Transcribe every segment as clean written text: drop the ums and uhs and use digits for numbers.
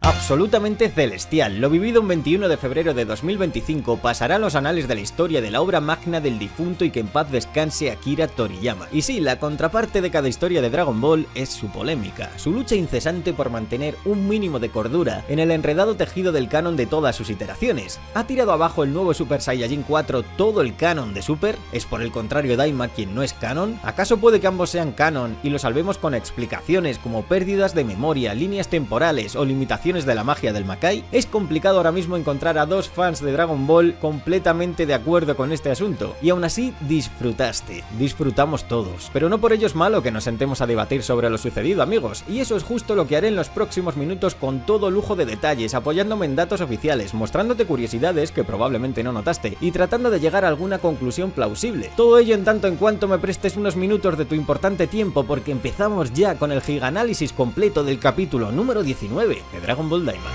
Absolutamente celestial. Lo vivido un 21 de febrero de 2025 pasará a los anales de la historia de la obra magna del difunto y que en paz descanse Akira Toriyama. Y sí, la contraparte de cada historia de Dragon Ball es su polémica, su lucha incesante por mantener un mínimo de cordura en el enredado tejido del canon de todas sus iteraciones. ¿Ha tirado abajo el nuevo Super Saiyajin 4 todo el canon de Super? ¿Es por el contrario Daima quien no es canon? ¿Acaso puede que ambos sean canon y lo salvemos con explicaciones como pérdidas de memoria, líneas temporales o limitaciones de la magia del Makai? Es complicado ahora mismo encontrar a dos fans de Dragon Ball completamente de acuerdo con este asunto, y aún así disfrutaste, disfrutamos todos, pero no por ello es malo que nos sentemos a debatir sobre lo sucedido, amigos, y eso es justo lo que haré en los próximos minutos con todo lujo de detalles, apoyándome en datos oficiales, mostrándote curiosidades que probablemente no notaste y tratando de llegar a alguna conclusión plausible. Todo ello en tanto en cuanto me prestes unos minutos de tu importante tiempo, porque empezamos ya con el giganálisis completo del capítulo número 19 de Dragon Ball Daima.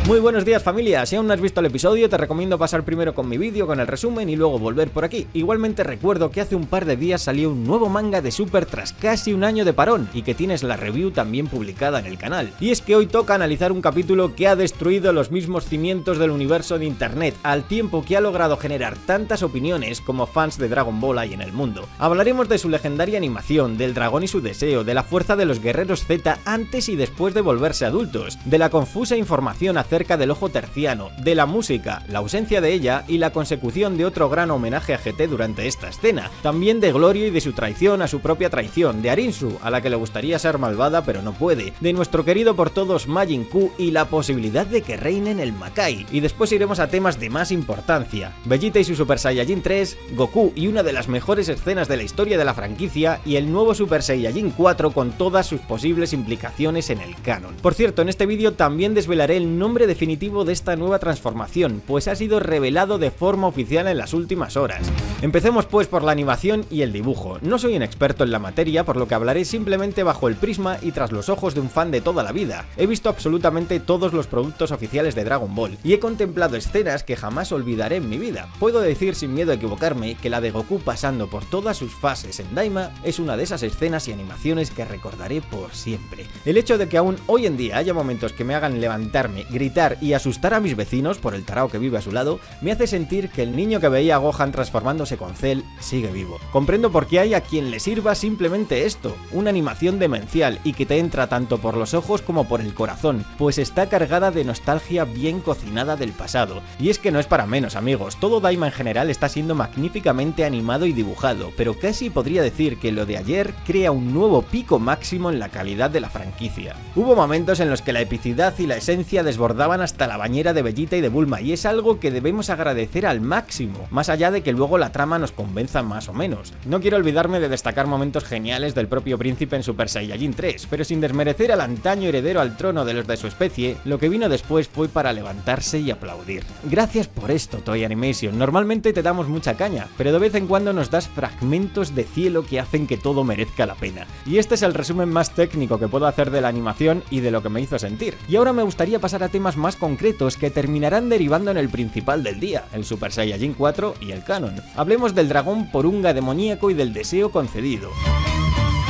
Muy buenos días, familia. Si aún no has visto el episodio, te recomiendo pasar primero con mi vídeo, con el resumen y luego volver por aquí. Igualmente recuerdo que hace un par de días salió un nuevo manga de Super tras casi un año de parón y que tienes la review también publicada en el canal. Y es que hoy toca analizar un capítulo que ha destruido los mismos cimientos del universo de internet, al tiempo que ha logrado generar tantas opiniones como fans de Dragon Ball hay en el mundo. Hablaremos de su legendaria animación, del dragón y su deseo, de la fuerza de los guerreros Z antes y después de volverse adultos, de la confusa información acerca del ojo terciano, de la música, la ausencia de ella y la consecución de otro gran homenaje a GT durante esta escena, también de Glorio y de su traición a su propia traición, de Arinsu, a la que le gustaría ser malvada pero no puede, de nuestro querido por todos Majin Q y la posibilidad de que reine en el Makai, y después iremos a temas de más importancia, Vegeta y su Super Saiyajin 3, Goku y una de las mejores escenas de la historia de la franquicia, y el nuevo Super Saiyajin 4 con todas sus posibles implicaciones en el canon. Por cierto, en este vídeo también desvelaré el nombre definitivo de esta nueva transformación, pues ha sido revelado de forma oficial en las últimas horas. Empecemos pues por la animación y el dibujo. No soy un experto en la materia, por lo que hablaré simplemente bajo el prisma y tras los ojos de un fan de toda la vida. He visto absolutamente todos los productos oficiales de Dragon Ball y he contemplado escenas que jamás olvidaré en mi vida. Puedo decir sin miedo a equivocarme que la de Goku pasando por todas sus fases en Daima es una de esas escenas y animaciones que recordaré por siempre. El hecho de que aún hoy en día haya momentos que me hagan levantarme, gritar y asustar a mis vecinos por el tarao que vive a su lado, me hace sentir que el niño que veía a Gohan transformándose con Cell sigue vivo. Comprendo por qué hay a quien le sirva simplemente esto, una animación demencial y que te entra tanto por los ojos como por el corazón, pues está cargada de nostalgia bien cocinada del pasado. Y es que no es para menos, amigos, todo Daima en general está siendo magníficamente animado y dibujado, pero casi podría decir que lo de ayer crea un nuevo pico máximo en la calidad de la franquicia. Hubo momentos en los que la epicidad y la esencia desbordaban hasta la bañera de Vegeta y de Bulma, y es algo que debemos agradecer al máximo, más allá de que luego la trama nos convenza más o menos. No quiero olvidarme de destacar momentos geniales del propio príncipe en Super Saiyajin 3, pero sin desmerecer al antaño heredero al trono de los de su especie, lo que vino después fue para levantarse y aplaudir. Gracias por esto, Toei Animation. Normalmente te damos mucha caña, pero de vez en cuando nos das fragmentos de cielo que hacen que todo merezca la pena. Y este es el resumen más técnico que puedo hacer de la animación y de lo que me hizo sentir. Y ahora me gustaría pasar a temas más concretos que terminarán derivando en el principal del día, el Super Saiyajin 4 y el canon. Hablemos del dragón Porunga demoníaco y del deseo concedido.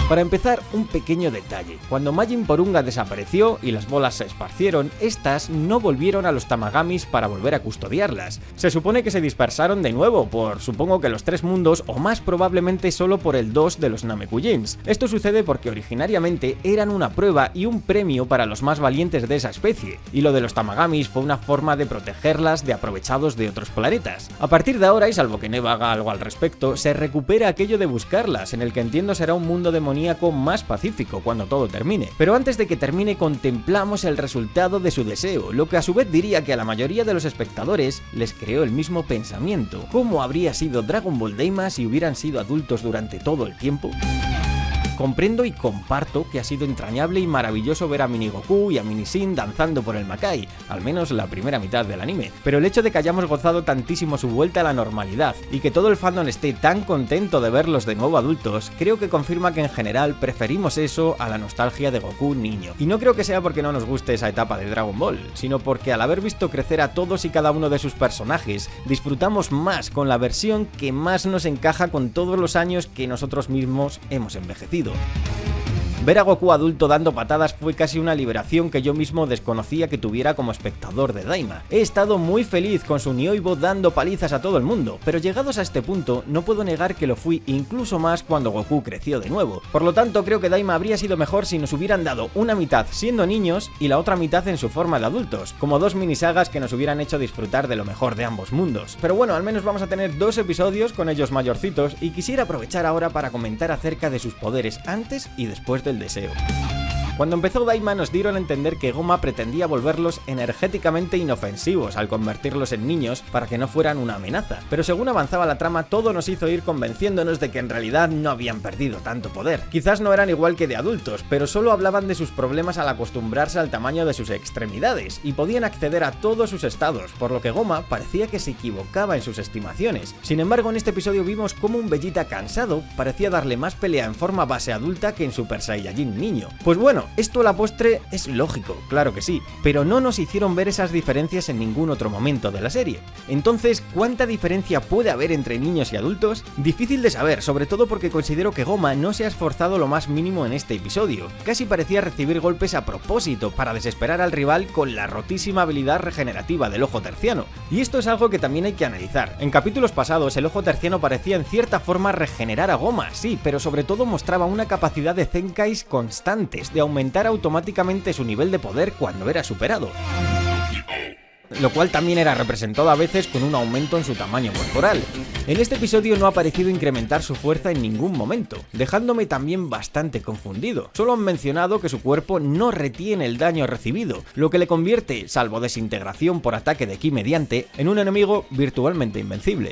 Para empezar, un pequeño detalle. Cuando Majin Porunga desapareció y las bolas se esparcieron, estas no volvieron a los Tamagamis para volver a custodiarlas. Se supone que se dispersaron de nuevo por, supongo que los 3 mundos, o más probablemente solo por el 2 de los Namekusins. Esto sucede porque originariamente eran una prueba y un premio para los más valientes de esa especie, y lo de los Tamagamis fue una forma de protegerlas de aprovechados de otros planetas. A partir de ahora, y salvo que Neva haga algo al respecto, se recupera aquello de buscarlas, en el que entiendo será un mundo demoníaco más pacífico cuando todo termine. Pero antes de que termine contemplamos el resultado de su deseo, lo que a su vez diría que a la mayoría de los espectadores les creó el mismo pensamiento. ¿Cómo habría sido Dragon Ball Daima si hubieran sido adultos durante todo el tiempo? Comprendo y comparto que ha sido entrañable y maravilloso ver a Mini Goku y a Mini Sin danzando por el Makai, al menos la primera mitad del anime, pero el hecho de que hayamos gozado tantísimo su vuelta a la normalidad y que todo el fandom esté tan contento de verlos de nuevo adultos, creo que confirma que en general preferimos eso a la nostalgia de Goku niño. Y no creo que sea porque no nos guste esa etapa de Dragon Ball, sino porque al haber visto crecer a todos y cada uno de sus personajes, disfrutamos más con la versión que más nos encaja con todos los años que nosotros mismos hemos envejecido. Ver a Goku adulto dando patadas fue casi una liberación que yo mismo desconocía que tuviera como espectador de Daima. He estado muy feliz con su Nioibo dando palizas a todo el mundo, pero llegados a este punto no puedo negar que lo fui incluso más cuando Goku creció de nuevo. Por lo tanto, creo que Daima habría sido mejor si nos hubieran dado una mitad siendo niños y la otra mitad en su forma de adultos, como dos minisagas que nos hubieran hecho disfrutar de lo mejor de ambos mundos. Pero bueno, al menos vamos a tener 2 episodios con ellos mayorcitos y quisiera aprovechar ahora para comentar acerca de sus poderes antes y después del deseo. Cuando empezó Daima nos dieron a entender que Goma pretendía volverlos energéticamente inofensivos al convertirlos en niños para que no fueran una amenaza, pero según avanzaba la trama todo nos hizo ir convenciéndonos de que en realidad no habían perdido tanto poder. Quizás no eran igual que de adultos, pero solo hablaban de sus problemas al acostumbrarse al tamaño de sus extremidades y podían acceder a todos sus estados, por lo que Goma parecía que se equivocaba en sus estimaciones. Sin embargo, en este episodio vimos cómo un Vegeta cansado parecía darle más pelea en forma base adulta que en Super Saiyajin niño. Pues bueno, esto a la postre es lógico, claro que sí, pero no nos hicieron ver esas diferencias en ningún otro momento de la serie. Entonces, ¿cuánta diferencia puede haber entre niños y adultos? Difícil de saber, sobre todo porque considero que Goma no se ha esforzado lo más mínimo en este episodio. Casi parecía recibir golpes a propósito para desesperar al rival con la rotísima habilidad regenerativa del ojo terciano. Y esto es algo que también hay que analizar. En capítulos pasados el ojo terciano parecía en cierta forma regenerar a Goma, sí, pero sobre todo mostraba una capacidad de Zenkais constantes, de aumentar automáticamente su nivel de poder cuando era superado, lo cual también era representado a veces con un aumento en su tamaño corporal. En este episodio no ha parecido incrementar su fuerza en ningún momento, dejándome también bastante confundido. Solo han mencionado que su cuerpo no retiene el daño recibido, lo que le convierte, salvo desintegración por ataque de ki mediante, en un enemigo virtualmente invencible.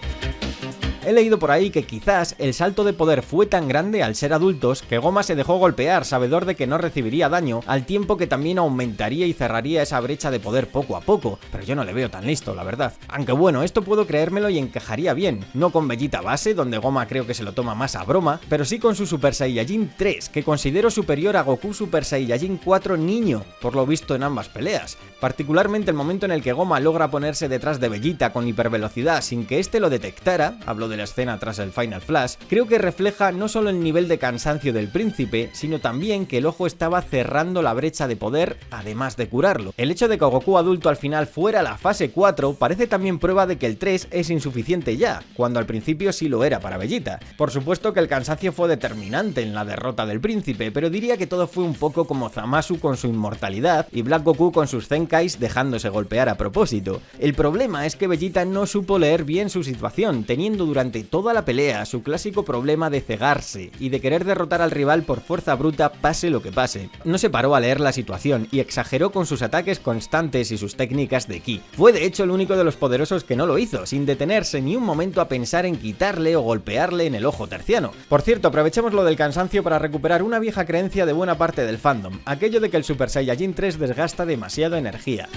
He leído por ahí que quizás el salto de poder fue tan grande al ser adultos que Goma se dejó golpear, sabedor de que no recibiría daño, al tiempo que también aumentaría y cerraría esa brecha de poder poco a poco, pero yo no le veo tan listo, la verdad. Aunque bueno, esto puedo creérmelo y encajaría bien, no con Vegeta base, donde Goma creo que se lo toma más a broma, pero sí con su Super Saiyajin 3, que considero superior a Goku Super Saiyajin 4 niño, por lo visto en ambas peleas. Particularmente el momento en el que Goma logra ponerse detrás de Vegeta con hipervelocidad sin que este lo detectara, hablo de la escena tras el Final Flash, creo que refleja no solo el nivel de cansancio del príncipe, sino también que el ojo estaba cerrando la brecha de poder, además de curarlo. El hecho de que Goku adulto al final fuera la fase 4 parece también prueba de que el 3 es insuficiente ya, cuando al principio sí lo era para Vegeta. Por supuesto que el cansancio fue determinante en la derrota del príncipe, pero diría que todo fue un poco como Zamasu con su inmortalidad y Black Goku con sus Zenkais dejándose golpear a propósito. El problema es que Vegeta no supo leer bien su situación, teniendo durante toda la pelea su clásico problema de cegarse y de querer derrotar al rival por fuerza bruta pase lo que pase. No se paró a leer la situación y exageró con sus ataques constantes y sus técnicas de ki. Fue de hecho el único de los poderosos que no lo hizo, sin detenerse ni un momento a pensar en quitarle o golpearle en el ojo terciano. Por cierto, aprovechemos lo del cansancio para recuperar una vieja creencia de buena parte del fandom, aquello de que el Super Saiyajin 3 desgasta demasiado energía.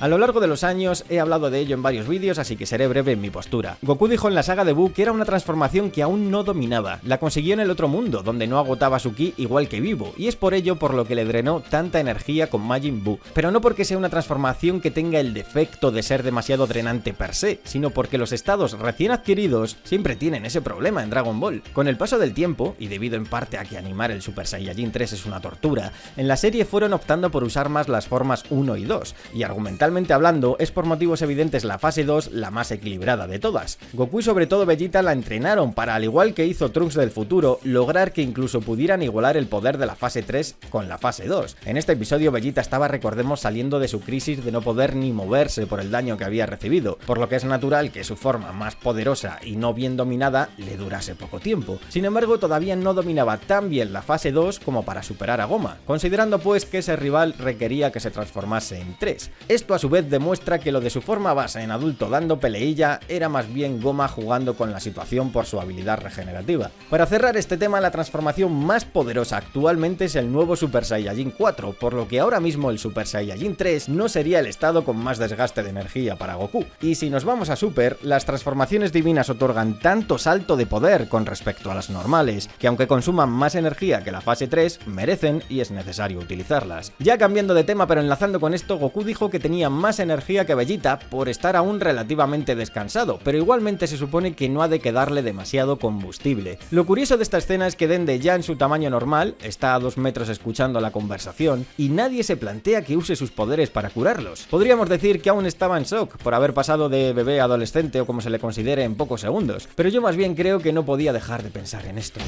A lo largo de los años he hablado de ello en varios vídeos, así que seré breve en mi postura. Goku dijo en la saga de Buu que era una transformación que aún no dominaba, la consiguió en el otro mundo, donde no agotaba su ki igual que Vivo, y es por ello por lo que le drenó tanta energía con Majin Buu, pero no porque sea una transformación que tenga el defecto de ser demasiado drenante per se, sino porque los estados recién adquiridos siempre tienen ese problema en Dragon Ball. Con el paso del tiempo, y debido en parte a que animar el Super Saiyajin 3 es una tortura, en la serie fueron optando por usar más las formas 1 y 2, y argumentalmente hablando, es por motivos evidentes la fase 2 la más equilibrada de todas. Goku y sobre todo Vegeta la entrenaron para, al igual que hizo Trunks del futuro, lograr que incluso pudieran igualar el poder de la fase 3 con la fase 2. En este episodio Vegeta estaba, recordemos, saliendo de su crisis de no poder ni moverse por el daño que había recibido, por lo que es natural que su forma más poderosa y no bien dominada le durase poco tiempo. Sin embargo, todavía no dominaba tan bien la fase 2 como para superar a Goma, considerando pues que ese rival requería que se transformase en 3. Esto a su vez demuestra que lo de su forma base en adulto dando peleilla era más bien Goma jugando con la situación por su habilidad regenerativa. Para cerrar este tema, la transformación más poderosa actualmente es el nuevo Super Saiyajin 4, por lo que ahora mismo el Super Saiyajin 3 no sería el estado con más desgaste de energía para Goku. Y si nos vamos a Super, las transformaciones divinas otorgan tanto salto de poder con respecto a las normales, que aunque consuman más energía que la fase 3, merecen y es necesario utilizarlas. Ya cambiando de tema pero enlazando con esto, Goku dijo que tenía más energía que Vegeta por estar aún relativamente descansado, pero igualmente se supone que no ha de quedarle demasiado combustible. Lo curioso de esta escena es que Dende, ya en su tamaño normal, está a 2 metros escuchando la conversación y nadie se plantea que use sus poderes para curarlos. Podríamos decir que aún estaba en shock por haber pasado de bebé a adolescente o como se le considere en pocos segundos, pero yo más bien creo que no podía dejar de pensar en esto.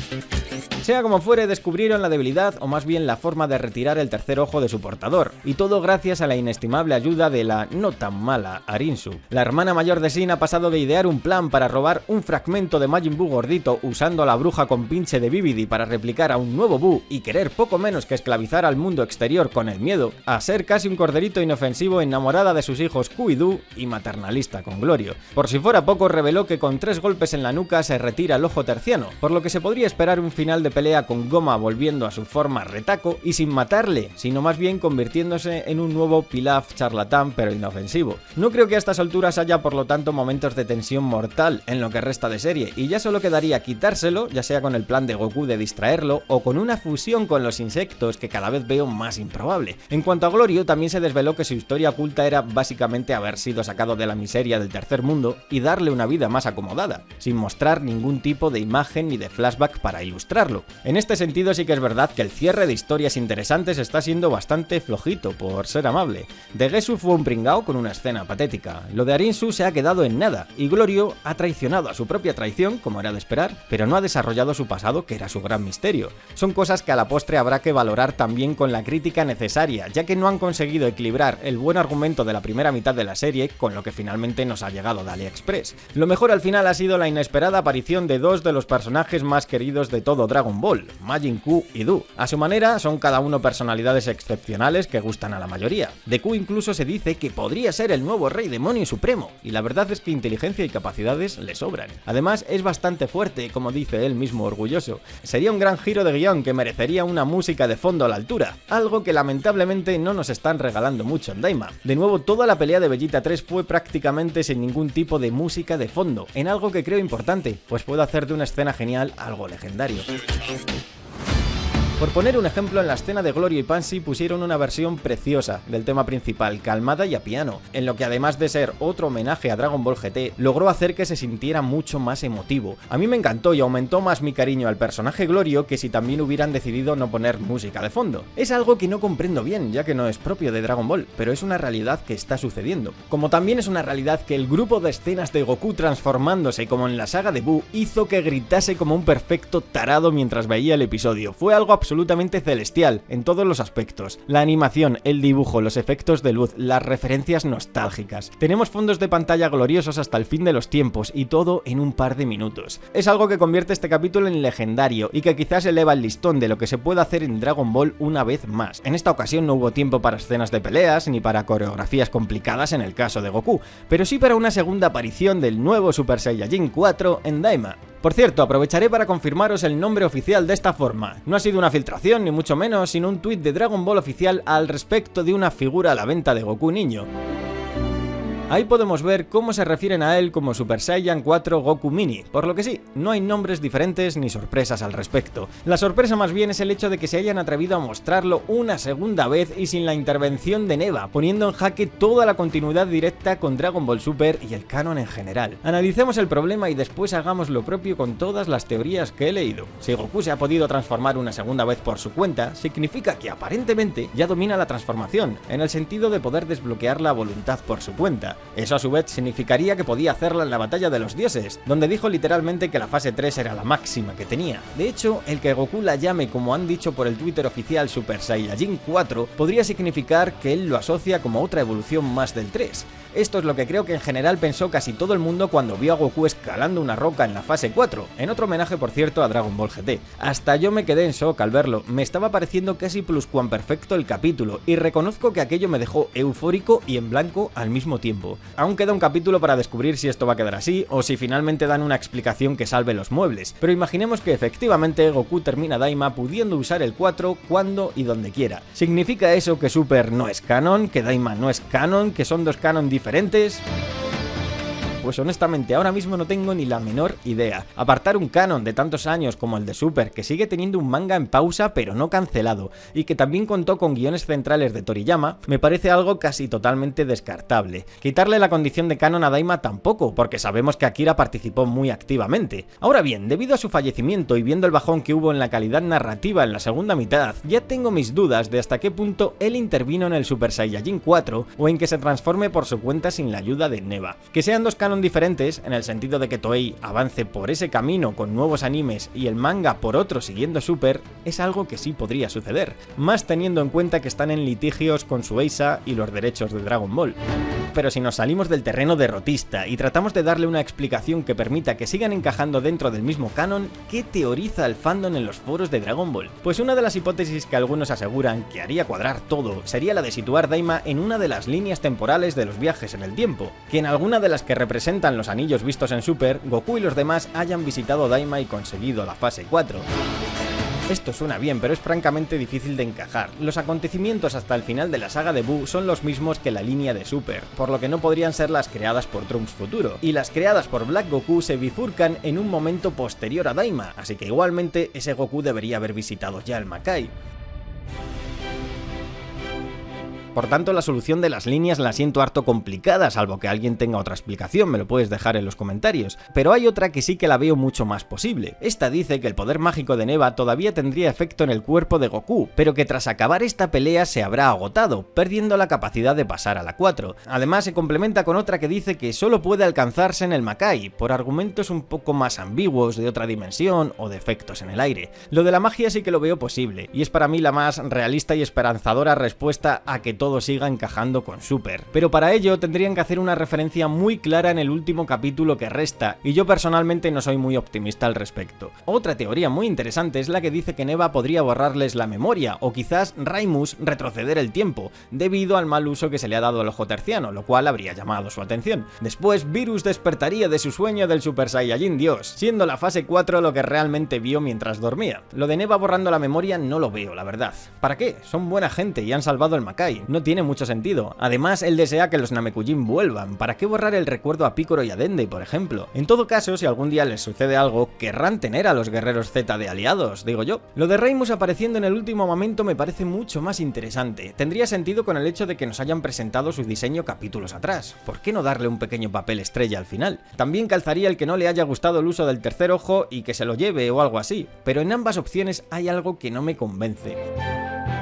Sea como fuere, descubrieron la debilidad, o más bien la forma de retirar el tercer ojo de su portador, y todo gracias a la inestimable ayuda de la no tan mala Arinsu. La hermana mayor de Sin ha pasado de idear un plan para robar un fragmento de Majin Buu gordito usando a la bruja con pinche de Bibidi para replicar a un nuevo Buu y querer poco menos que esclavizar al mundo exterior con el miedo, a ser casi un corderito inofensivo enamorada de sus hijos Ku y Du y maternalista con Glorio. Por si fuera poco, reveló que con 3 golpes en la nuca se retira el ojo terciano, por lo que se podría esperar un final de pelea con Goma volviendo a su forma retaco y sin matarle, sino más bien convirtiéndose en un nuevo Pilaf charlatán pero inofensivo. No creo que a estas alturas haya por lo tanto momentos de tensión mortal en lo que resta de serie, y ya solo quedaría quitárselo, ya sea con el plan de Goku de distraerlo o con una fusión con los insectos que cada vez veo más improbable. En cuanto a Glorio, también se desveló que su historia oculta era básicamente haber sido sacado de la miseria del tercer mundo y darle una vida más acomodada, sin mostrar ningún tipo de imagen ni de flashback para ilustrarlo. En este sentido sí que es verdad que el cierre de historias interesantes está siendo bastante flojito, por ser amable. Degesu fue un pringao con una escena patética, lo de Arinsu se ha quedado en nada, y Glorio ha traicionado a su propia traición, como era de esperar, pero no ha desarrollado su pasado, que era su gran misterio. Son cosas que a la postre habrá que valorar también con la crítica necesaria, ya que no han conseguido equilibrar el buen argumento de la primera mitad de la serie con lo que finalmente nos ha llegado de AliExpress. Lo mejor al final ha sido la inesperada aparición de 2 de los personajes más queridos de todo Dragon Ball, Majin Ku y Du. A su manera, son cada uno personalidades excepcionales que gustan a la mayoría. De Ku incluso se dice que podría ser el nuevo Rey Demonio Supremo, y la verdad es que inteligencia y capacidades le sobran. Además, es bastante fuerte, como dice él mismo orgulloso. Sería un gran giro de guión que merecería una música de fondo a la altura, algo que lamentablemente no nos están regalando mucho en Daima. De nuevo, toda la pelea de Vegeta 3 fue prácticamente sin ningún tipo de música de fondo, en algo que creo importante, pues puede hacer de una escena genial algo legendario. Por poner un ejemplo, en la escena de Glorio y Pansy pusieron una versión preciosa del tema principal, calmada y a piano, en lo que además de ser otro homenaje a Dragon Ball GT, logró hacer que se sintiera mucho más emotivo. A mí me encantó y aumentó más mi cariño al personaje Glorio que si también hubieran decidido no poner música de fondo. Es algo que no comprendo bien, ya que no es propio de Dragon Ball, pero es una realidad que está sucediendo. Como también es una realidad que el grupo de escenas de Goku transformándose como en la saga de Buu hizo que gritase como un perfecto tarado mientras veía el episodio. Fue algo absolutamente celestial en todos los aspectos: la animación, el dibujo, los efectos de luz, las referencias nostálgicas. Tenemos fondos de pantalla gloriosos hasta el fin de los tiempos y todo en un par de minutos. Es algo que convierte este capítulo en legendario y que quizás eleva el listón de lo que se puede hacer en Dragon Ball una vez más. En esta ocasión no hubo tiempo para escenas de peleas ni para coreografías complicadas en el caso de Goku, pero sí para una segunda aparición del nuevo Super Saiyajin 4 en Daima. Por cierto, aprovecharé para confirmaros el nombre oficial de esta forma. No ha sido una filtración ni mucho menos, sino un tuit de Dragon Ball oficial al respecto de una figura a la venta de Goku niño. Ahí podemos ver cómo se refieren a él como Super Saiyan 4 Goku Mini, por lo que sí, no hay nombres diferentes ni sorpresas al respecto. La sorpresa más bien es el hecho de que se hayan atrevido a mostrarlo una segunda vez y sin la intervención de Neva, poniendo en jaque toda la continuidad directa con Dragon Ball Super y el canon en general. Analicemos el problema y después hagamos lo propio con todas las teorías que he leído. Si Goku se ha podido transformar una segunda vez por su cuenta, significa que aparentemente ya domina la transformación, en el sentido de poder desbloquear la voluntad por su cuenta. Eso a su vez significaría que podía hacerla en la batalla de los dioses, donde dijo literalmente que la fase 3 era la máxima que tenía. De hecho, el que Goku la llame, como han dicho por el Twitter oficial, Super Saiyajin 4, podría significar que él lo asocia como otra evolución más del 3. Esto es lo que creo que en general pensó casi todo el mundo cuando vio a Goku escalando una roca en la fase 4, en otro homenaje por cierto a Dragon Ball GT. Hasta yo me quedé en shock al verlo, me estaba pareciendo casi pluscuamperfecto el capítulo, y reconozco que aquello me dejó eufórico y en blanco al mismo tiempo. Aún queda un capítulo para descubrir si esto va a quedar así, o si finalmente dan una explicación que salve los muebles, pero imaginemos que efectivamente Goku termina Daima pudiendo usar el 4 cuando y donde quiera. ¿Significa eso que Super no es canon, que Daima no es canon, que son dos canon diferentes? Pues honestamente ahora mismo no tengo ni la menor idea. Apartar un canon de tantos años como el de Super, que sigue teniendo un manga en pausa pero no cancelado, y que también contó con guiones centrales de Toriyama, me parece algo casi totalmente descartable. Quitarle la condición de canon a Daima tampoco, porque sabemos que Akira participó muy activamente. Ahora bien, debido a su fallecimiento y viendo el bajón que hubo en la calidad narrativa en la segunda mitad, ya tengo mis dudas de hasta qué punto él intervino en el Super Saiyajin 4 o en que se transforme por su cuenta sin la ayuda de Neva. Que sean dos canon diferentes, en el sentido de que Toei avance por ese camino con nuevos animes y el manga por otro siguiendo Super, es algo que sí podría suceder, más teniendo en cuenta que están en litigios con Shueisha y los derechos de Dragon Ball. Pero si nos salimos del terreno derrotista y tratamos de darle una explicación que permita que sigan encajando dentro del mismo canon, ¿qué teoriza el fandom en los foros de Dragon Ball? Pues una de las hipótesis que algunos aseguran que haría cuadrar todo sería la de situar Daima en una de las líneas temporales de los viajes en el tiempo, que en alguna de las que representan los anillos vistos en Super, Goku y los demás hayan visitado Daima y conseguido la fase 4. Esto suena bien, pero es francamente difícil de encajar. Los acontecimientos hasta el final de la saga de Buu son los mismos que la línea de Super, por lo que no podrían ser las creadas por Trunks futuro, y las creadas por Black Goku se bifurcan en un momento posterior a Daima, así que igualmente ese Goku debería haber visitado ya el Makai. Por tanto, la solución de las líneas la siento harto complicada, salvo que alguien tenga otra explicación, me lo puedes dejar en los comentarios. Pero hay otra que sí que la veo mucho más posible. Esta dice que el poder mágico de Neva todavía tendría efecto en el cuerpo de Goku, pero que tras acabar esta pelea se habrá agotado, perdiendo la capacidad de pasar a la 4. Además, se complementa con otra que dice que solo puede alcanzarse en el Makai, por argumentos un poco más ambiguos de otra dimensión o de efectos en el aire. Lo de la magia sí que lo veo posible, y es para mí la más realista y esperanzadora respuesta a que todo siga encajando con Super, pero para ello tendrían que hacer una referencia muy clara en el último capítulo que resta, y yo personalmente no soy muy optimista al respecto. Otra teoría muy interesante es la que dice que Neva podría borrarles la memoria, o quizás Raimus retroceder el tiempo, debido al mal uso que se le ha dado al ojo terciano, lo cual habría llamado su atención. Después, Virus despertaría de su sueño del Super Saiyajin Dios, siendo la fase 4 lo que realmente vio mientras dormía. Lo de Neva borrando la memoria no lo veo, la verdad. ¿Para qué? Son buena gente y han salvado el Makai. No tiene mucho sentido. Además, él desea que los Namekushin vuelvan. ¿Para qué borrar el recuerdo a Piccolo y a Dende, por ejemplo? En todo caso, si algún día les sucede algo, querrán tener a los guerreros Z de aliados, digo yo. Lo de Raimus apareciendo en el último momento me parece mucho más interesante. Tendría sentido con el hecho de que nos hayan presentado su diseño capítulos atrás. ¿Por qué no darle un pequeño papel estrella al final? También calzaría el que no le haya gustado el uso del tercer ojo y que se lo lleve o algo así. Pero en ambas opciones hay algo que no me convence.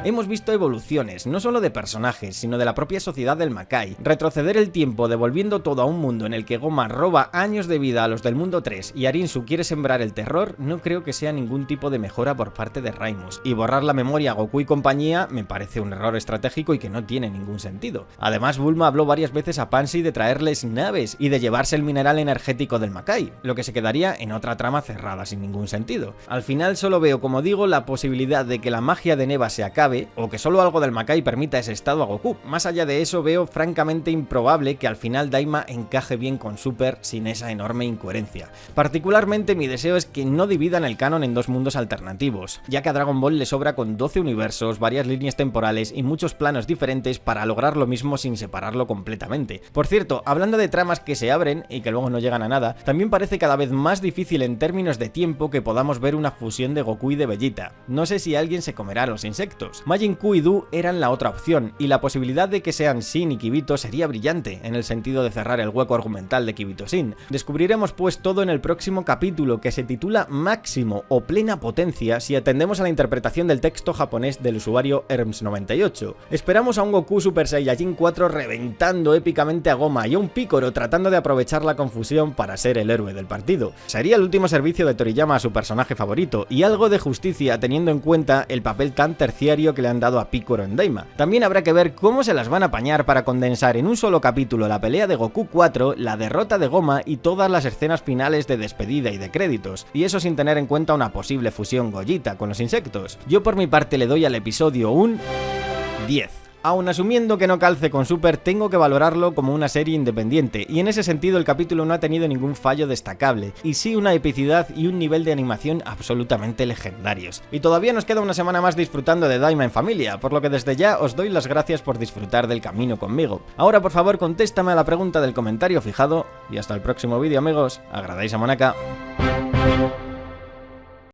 Hemos visto evoluciones, no solo de personajes, sino de la propia sociedad del Makai. Retroceder el tiempo devolviendo todo a un mundo en el que Goma roba años de vida a los del mundo 3 y Arinsu quiere sembrar el terror, no creo que sea ningún tipo de mejora por parte de Raimus. Y borrar la memoria a Goku y compañía me parece un error estratégico y que no tiene ningún sentido. Además, Bulma habló varias veces a Pansy de traerles naves y de llevarse el mineral energético del Makai, lo que se quedaría en otra trama cerrada sin ningún sentido. Al final solo veo, como digo, la posibilidad de que la magia de Neva se acabe o que solo algo del Makai permita ese estado a Goku. Más allá de eso, veo francamente improbable que al final Daima encaje bien con Super sin esa enorme incoherencia. Particularmente mi deseo es que no dividan el canon en dos mundos alternativos, ya que a Dragon Ball le sobra con 12 universos, varias líneas temporales y muchos planos diferentes para lograr lo mismo sin separarlo completamente. Por cierto, hablando de tramas que se abren y que luego no llegan a nada, también parece cada vez más difícil en términos de tiempo que podamos ver una fusión de Goku y de Vegeta. No sé si alguien se comerá a los insectos. Majin Buu y Du eran la otra opción, y la posibilidad de que sean Shin y Kibito sería brillante, en el sentido de cerrar el hueco argumental de Kibito Shin. Descubriremos pues todo en el próximo capítulo, que se titula Máximo o Plena Potencia si atendemos a la interpretación del texto japonés del usuario Erms98. Esperamos a un Goku Super Saiyajin 4 reventando épicamente a Goma y a un Piccolo tratando de aprovechar la confusión para ser el héroe del partido. Sería el último servicio de Toriyama a su personaje favorito, y algo de justicia teniendo en cuenta el papel tan terciario que le han dado a Piccolo en Daima. También habrá que ver cómo se las van a apañar para condensar en un solo capítulo la pelea de Goku 4, la derrota de Goma y todas las escenas finales de despedida y de créditos, y eso sin tener en cuenta una posible fusión Gogeta con los insectos. Yo por mi parte le doy al episodio un 10. Aun asumiendo que no calce con Super, tengo que valorarlo como una serie independiente, y en ese sentido el capítulo no ha tenido ningún fallo destacable, y sí una epicidad y un nivel de animación absolutamente legendarios. Y todavía nos queda una semana más disfrutando de Daima en familia, por lo que desde ya os doy las gracias por disfrutar del camino conmigo. Ahora por favor contéstame a la pregunta del comentario fijado, y hasta el próximo vídeo amigos, agradáis a Monaka.